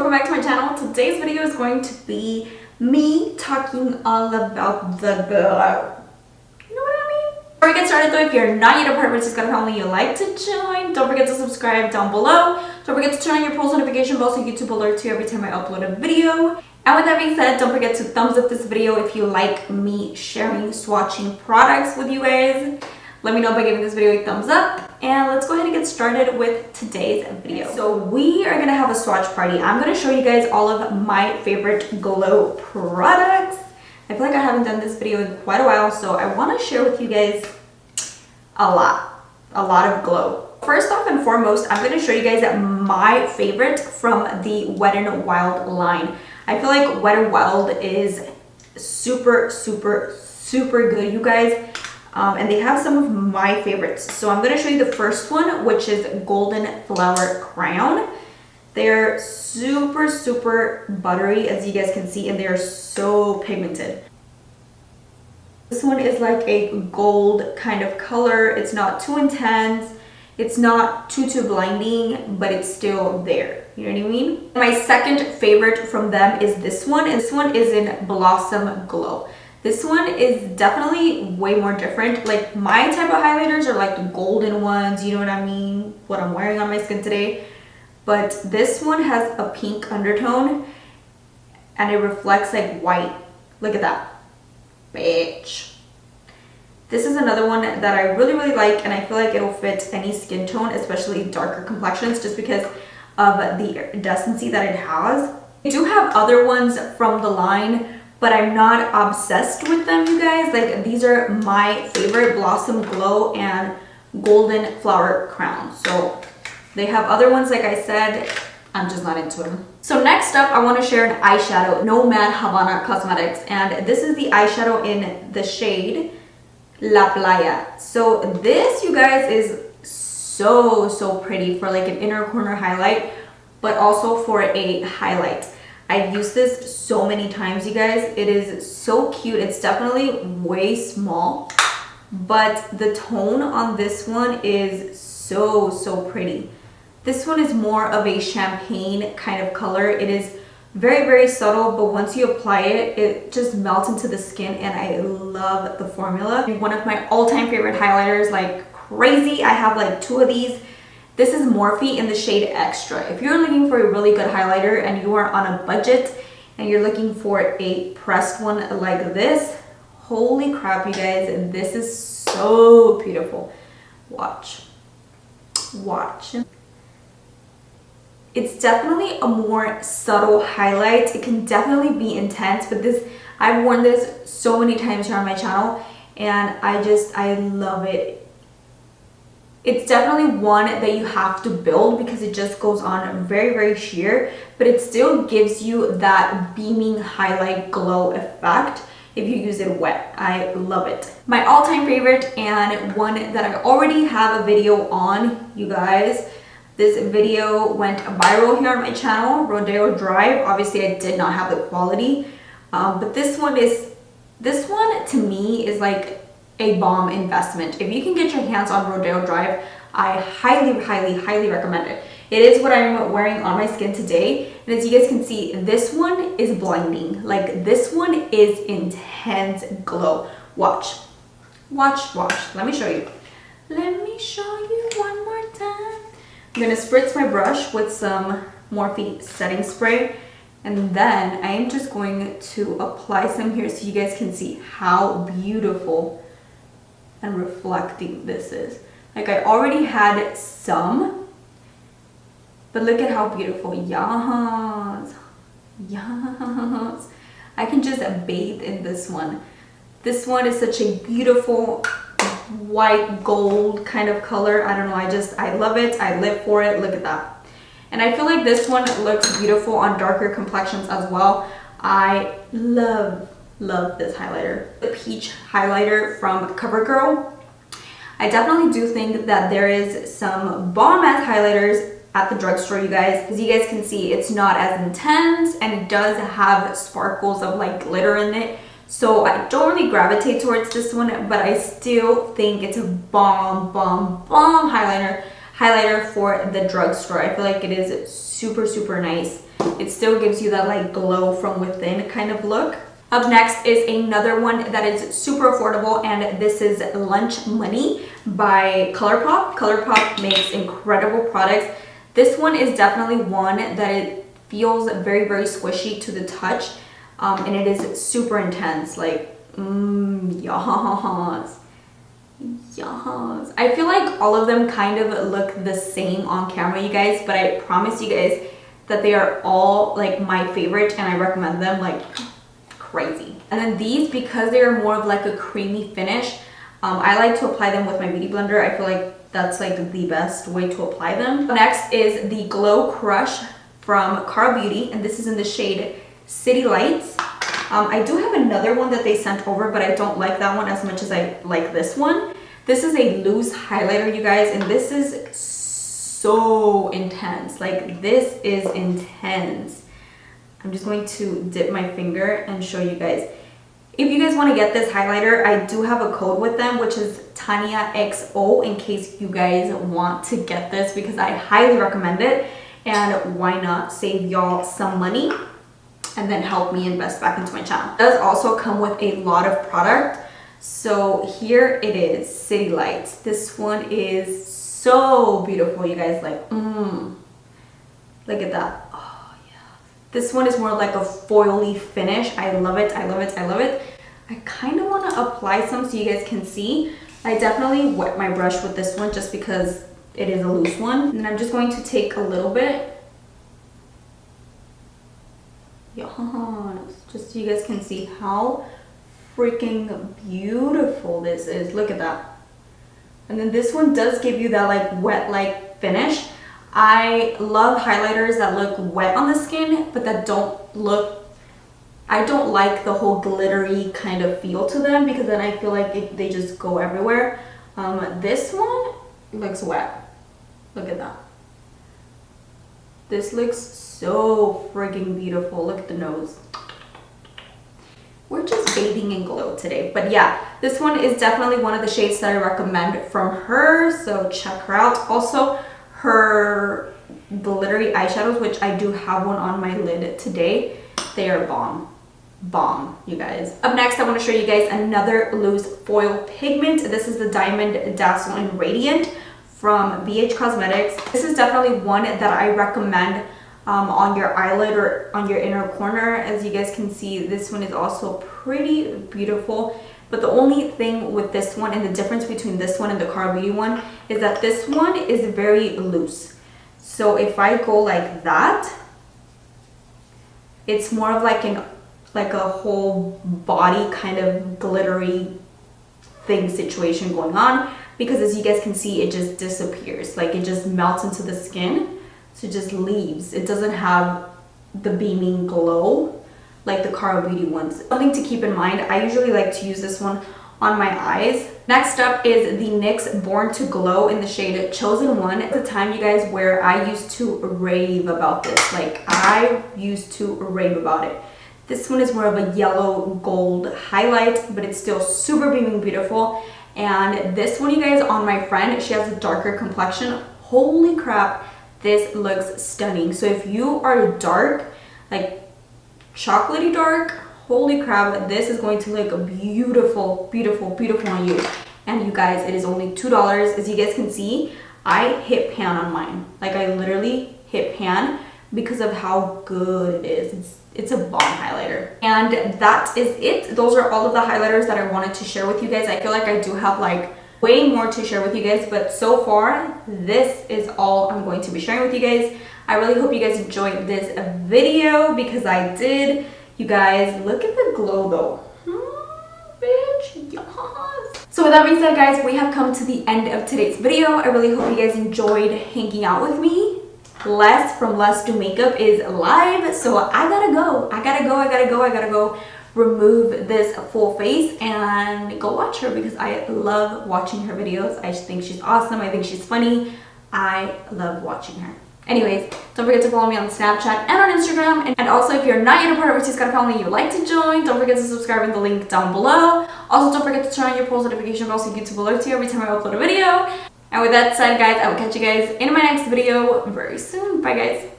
welcome back to my channel. Today's video is going to be me talking all about the glow. You know what I mean? Before we get started though, if you're not yet a part of my TSQUAD family, you'd like to join, don't forget to subscribe down below. Don't forget to turn on your post notification bell so YouTube will alert you every time I upload a video. And with that being said, don't forget to thumbs up this video if you like me sharing swatching products with you guys. Let me know by giving this video a thumbs up, and let's go ahead and get started with today's video. So we are gonna have a swatch party. I'm gonna show you guys all of my favorite glow products. I feel like I haven't done this video in quite a while, so I wanna share with you guys a lot of glow. First off and foremost, I'm gonna show you guys my favorite from the Wet n Wild line. I feel like Wet n Wild is super good, you guys. And they have some of my favorites. So I'm going to show you the first one, which is Golden Flower Crown. They're super buttery, as you guys can see, and they are so pigmented. This one is like a gold kind of color. It's not too intense. It's not too blinding, but it's still there. You know what I mean? My second favorite from them is this one. And this one is in Blossom Glow. This one is definitely way more different. Like, my type of highlighters are like the golden ones, you know what I mean? What I'm wearing on my skin today. But this one has a pink undertone and it reflects like white. Look at that. Bitch. This is another one that I really like, and I feel like it'll fit any skin tone, especially darker complexions, just because of the iridescency that it has. I do have other ones from the line, but I'm not obsessed with them, you guys. Like, these are my favorite, Blossom Glow and Golden Flower Crown. So they have other ones, like I said, I'm just not into them. So next up, I want to share an eyeshadow, Nomad Havana Cosmetics, and this is the eyeshadow in the shade La Playa. So this, you guys, is so pretty for like an inner corner highlight, but also for a highlight. I've used this so many times, you guys. It is so cute. It's definitely way small, but the tone on this one is so pretty. This one is more of a champagne kind of color. It is very subtle, but once you apply it, it just melts into the skin, and I love the formula. One of my all-time favorite highlighters, like crazy. I have like 2 of these. This is Morphe in the shade Extra. If you're looking for a really good highlighter and you are on a budget and you're looking for a pressed one like this, holy crap, you guys, this is so beautiful. Watch. It's definitely a more subtle highlight. It can definitely be intense, but I've worn this so many times here on my channel, and I love it. It's definitely one that you have to build because it just goes on very sheer, but it still gives you that beaming highlight glow effect if you use it wet. I love it. My all-time favorite, and one that I already have a video on, you guys. This video went viral here on my channel, Rodeo Drive. Obviously, I did not have the quality, but this one to me is like a bomb investment. If you can get your hands on Rodeo Drive, I highly recommend it. It is what I'm wearing on my skin today, and as you guys can see, this one is blinding. Like, this one is intense glow. Watch. Let me show you. Let me show you one more time. I'm gonna spritz my brush with some Morphe setting spray, and then I am just going to apply some here so you guys can see how beautiful and reflecting this is. Like, I already had some, but look at how beautiful. Yes. I can just bathe in this one. This one is such a beautiful white gold kind of color. I don't know, I love it. I live for it. Look at that. And I feel like this one looks beautiful on darker complexions as well. I love this highlighter, the peach highlighter from CoverGirl. I definitely do think that there is some bomb ass highlighters at the drugstore, you guys. As you guys can see, it's not as intense, and it does have sparkles of like glitter in it. So I don't really gravitate towards this one, but I still think it's a bomb highlighter. highlighter for the drugstore. I feel like it is super, super nice. It still gives you that like glow from within kind of look. Up next is another one that is super affordable, and this is Lunch Money by ColourPop. ColourPop makes incredible products. This one is definitely one that it feels very, very squishy to the touch, and it is super intense. Like, yes. Yes. I feel like all of them kind of look the same on camera, you guys, but I promise you guys that they are all like my favorite, and I recommend them like crazy. And then these, because they are more of like a creamy finish, I like to apply them with my beauty blender. I feel like that's like the best way to apply them. Next is the Glow Crush from Carl Beauty, and this is in the shade City Lights. I do have another one that they sent over, but I don't like that one as much as I like this one. This is a loose highlighter, you guys, and this is so intense. Like, this is intense. I'm just going to dip my finger and show you guys. If you guys want to get this highlighter, I do have a code with them, which is Taniaxo, in case you guys want to get this, because I highly recommend it. And why not save y'all some money and then help me invest back into my channel. It does also come with a lot of product. So here it is, City Lights. This one is so beautiful, you guys. Like, look at that. Oh yeah. This one is more like a foily finish. I love it. I love it. I love it. I kind of want to apply some so you guys can see. I definitely wet my brush with this one just because it is a loose one. And I'm just going to take a little bit. Just so you guys can see how freaking beautiful this is. Look at that. And then this one does give you that like wet like finish. I love highlighters that look wet on the skin, but that don't look, I don't like the whole glittery kind of feel to them, because then I feel like they just go everywhere. This one looks wet. Look at that. This looks so freaking beautiful. Look at the nose. We're just bathing in glow today. But yeah, this one is definitely one of the shades that I recommend from her, so check her out. Also, her glittery eyeshadows, which I do have one on my lid today, they are bomb, you guys. Up next, I want to show you guys another loose foil pigment. This is the Diamond Dazzle and Radiant from BH Cosmetics. This is definitely one that I recommend on your eyelid or on your inner corner. As you guys can see, this one is also pretty beautiful. But the only thing with this one, and the difference between this one and the Carl Beauty one, is that this one is very loose. So if I go like that, it's more of like a whole body kind of glittery thing situation going on, because as you guys can see, it just disappears. Like, it just melts into the skin, so it just leaves. It doesn't have the beaming glow like the Carl Beauty ones. Something to keep in mind, I usually like to use this one on my eyes. Next up is the NYX Born to Glow in the shade Chosen One. It's a time, you guys, where I used to rave about this. Like, I used to rave about it. This one is more of a yellow gold highlight, but it's still super beaming beautiful. And this one, you guys, on my friend, she has a darker complexion. Holy crap, this looks stunning. So if you are dark, like chocolatey dark, holy crap, this is going to look beautiful, beautiful, beautiful on you. And you guys, it is only $2. As you guys can see, I hit pan on mine. Like, I literally hit pan because of how good it is. It's a bomb highlighter. And that is it. Those are all of the highlighters that I wanted to share with you guys. I feel like I do have like way more to share with you guys, but so far, this is all I'm going to be sharing with you guys. I really hope you guys enjoyed this video, because I did. You guys, look at the glow though. Bitch, yes. So with that being said, guys, we have come to the end of today's video. I really hope you guys enjoyed hanging out with me. Les from Let's Do Makeup is live, so I gotta go remove this full face and go watch her, because I love watching her videos. I just think she's awesome. I think she's funny. I love watching her. Anyways, don't forget to follow me on Snapchat and on Instagram. And also, if you're not yet a part of TSQUADFAM and you'd like to join, don't forget to subscribe in the link down below. Also, don't forget to turn on your post notification bell so YouTube alerts you every time I upload a video. And with that said, guys, I will catch you guys in my next video very soon. Bye, guys.